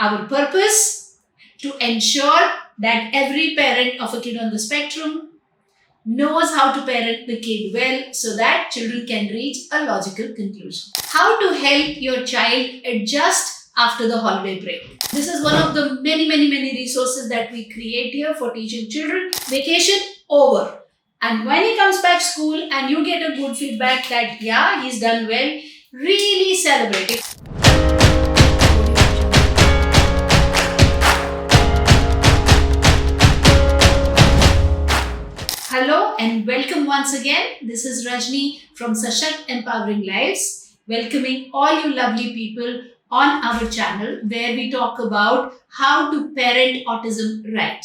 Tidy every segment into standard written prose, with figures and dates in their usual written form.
Our purpose to ensure that every parent of a kid on the spectrum knows how to parent the kid well so that children can reach a logical conclusion. How to help your child adjust after the holiday break. This is one of the many resources that we create here for teaching children. Vacation over. And when he comes back school and you get a good feedback that, yeah, he's done well, really celebrate it. Hello and welcome once again. This is Rajni from Sashakt Empowering Lives, welcoming all you lovely people on our channel where we talk about how to parent autism right.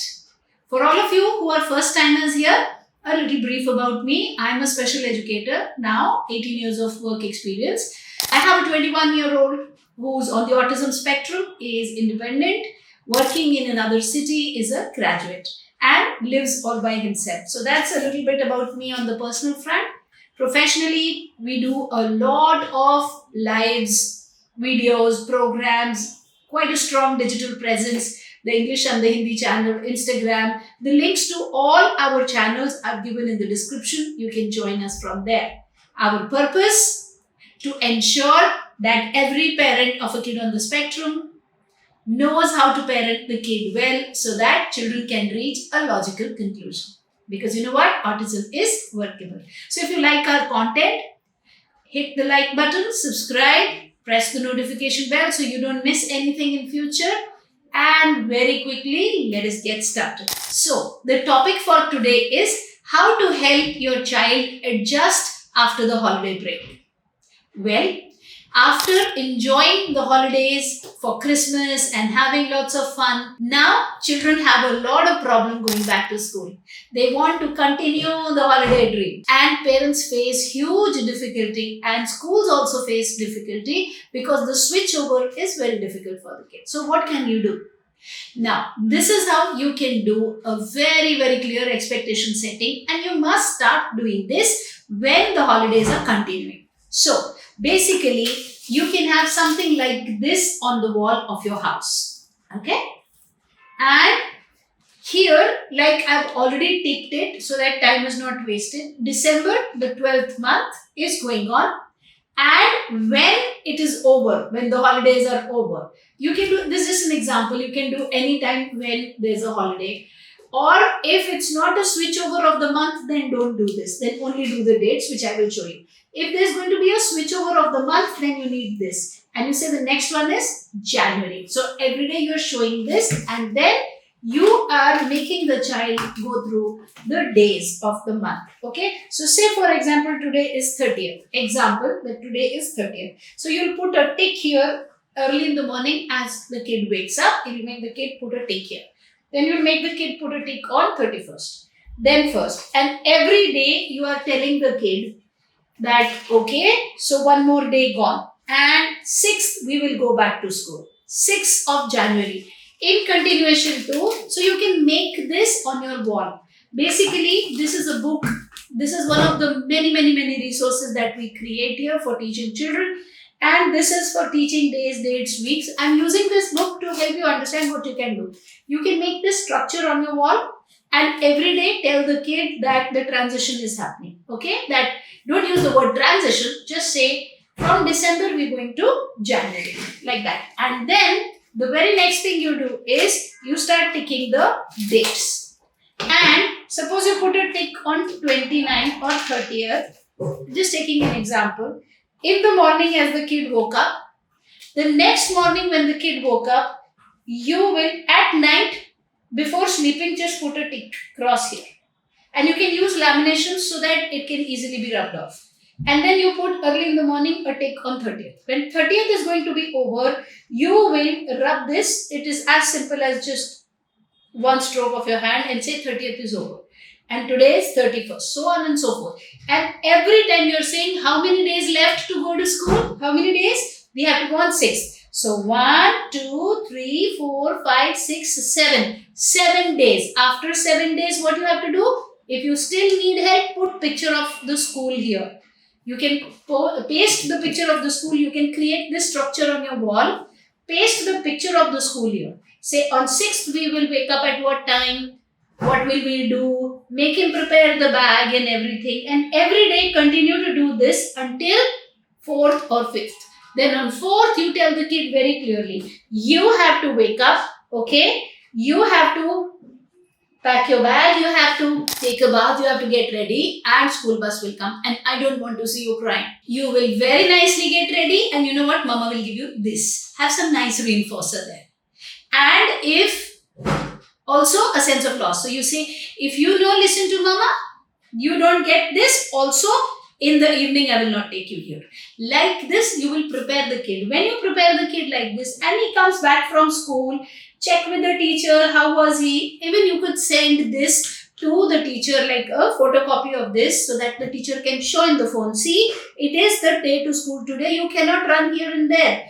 For all of you who are first timers here, a little brief about me. I'm a special educator now, 18 years of work experience. I have a 21-year-old who's on the autism spectrum, is independent, working in another city, is a graduate, and lives all by himself. So that's a little bit about me on the personal front. Professionally, we do a lot of lives, videos, programs, quite a strong digital presence. The English and the Hindi channel, Instagram. The links to all our channels are given in the description. You can join us from there. Our purpose to ensure that every parent of a kid on the spectrum knows how to parent the kid well so that children can reach a logical conclusion. Because you know what? Autism is workable. So if you like our content, hit the like button, subscribe, press the notification bell so you don't miss anything in future. And very quickly, let us get started. So the topic for today is how to help your child adjust after the holiday break. Well, after enjoying the holidays for Christmas and having lots of fun, now children have a lot of problem going back to school. They want to continue the holiday dream, and parents face huge difficulty and schools also face difficulty because the switchover is very difficult for the kids. So what can you do? Now, this is how you can do a very clear expectation setting, and you must start doing this when the holidays are continuing. So basically, you can have something like this on the wall of your house. Okay? And here, like I've already ticked it so that time is not wasted. December, the 12th month is going on. And when it is over, when the holidays are over, you can do, this is an example, you can do any time when there's a holiday. Or if it's not a switchover of the month, then don't do this. Then only do the dates, which I will show you. If there's going to be a switchover of the month, then you need this. And you say the next one is January. So every day you're showing this, and then you are making the child go through the days of the month. Okay. So say for example, today is 30th. Example that today is 30th. So you'll put a tick here early in the morning as the kid wakes up. You'll make the kid put a tick here. Then you'll make the kid put a tick on 31st. Then first. And every day you are telling the kid that, okay, so one more day gone. And 6th, we will go back to school. 6th of January. In continuation too, so you can make this on your wall. Basically, this is a book. This is one of the many resources that we create here for teaching children. And this is for teaching days, dates, weeks. I'm using this book to help you understand what you can do. You can make this structure on your wall and every day tell the kid that the transition is happening. Okay? That don't use the word transition. Just say from December we're going to January. Like that. And then the very next thing you do is you start ticking the dates. And suppose you put a tick on 29th or 30th. Just taking an example. In the morning as the kid woke up, the next morning when the kid woke up, you will at night before sleeping just put a tick cross here. And you can use lamination so that it can easily be rubbed off. And then you put early in the morning a tick on 30th. When 30th is going to be over, you will rub this. It is as simple as just one stroke of your hand and say 30th is over. And today is 31st, so on and so forth. And every time you're saying how many days left to go to school? How many days? We have to go on 6th. So 1, 2, 3, 4, 5, 6, 7. 7 days. After 7 days, what you have to do? If you still need help, put picture of the school here. You can paste the picture of the school. You can create this structure on your wall. paste the picture of the school year. Say on 6th we will wake up at what time, what will we do, make him prepare the bag and everything, and every day continue to do this until 4th or 5th. Then on 4th you tell the kid very clearly, you have to wake up, okay, you have to pack your bag, you have to take a bath, you have to get ready, and school bus will come. And I don't want to see you crying. You will very nicely get ready, and you know what? Mama will give you this. Have some nice reinforcer there. And if also a sense of loss. So you say, if you don't listen to mama, you don't get this. Also, in the evening, I will not take you here. Like this, you will prepare the kid. When you prepare the kid like this, and he comes back from school, check with the teacher, how was he? Even you could send this to the teacher, like a photocopy of this, so that the teacher can show in the phone. See, it is the day to school today. You cannot run here and there.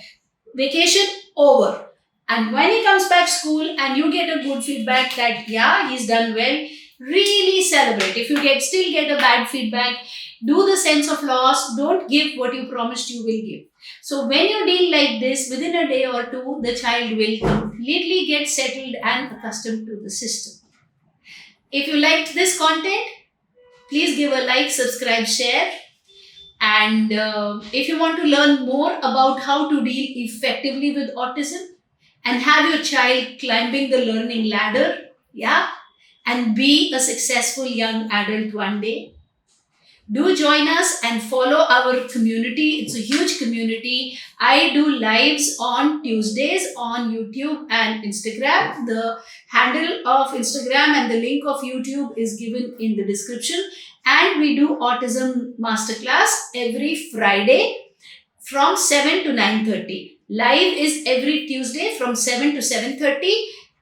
Vacation over. And when he comes back school and you get a good feedback that, yeah, he's done well, really celebrate. If you still get a bad feedback, do the sense of loss. Don't give what you promised you will give. So when you deal like this, within a day or two, the child will completely get settled and accustomed to the system. If you liked this content, please give a like, subscribe, share. And if you want to learn more about how to deal effectively with autism and have your child climbing the learning ladder, yeah, and be a successful young adult one day, do join us and follow our community. It's a huge community. I do lives on Tuesdays on YouTube and Instagram. The handle of Instagram and the link of YouTube is given in the description. And we do Autism Masterclass every Friday from 7 to 9:30. Live is every Tuesday from 7 to 7:30.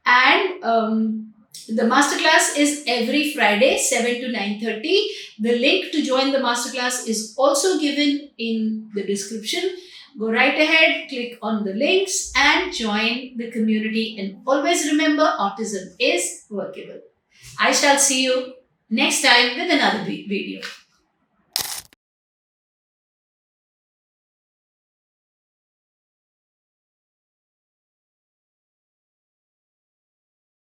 And the masterclass is every Friday, 7 to 9:30. The link to join the masterclass is also given in the description. Go right ahead, click on the links and join the community. And always remember, autism is workable. I shall see you next time with another video.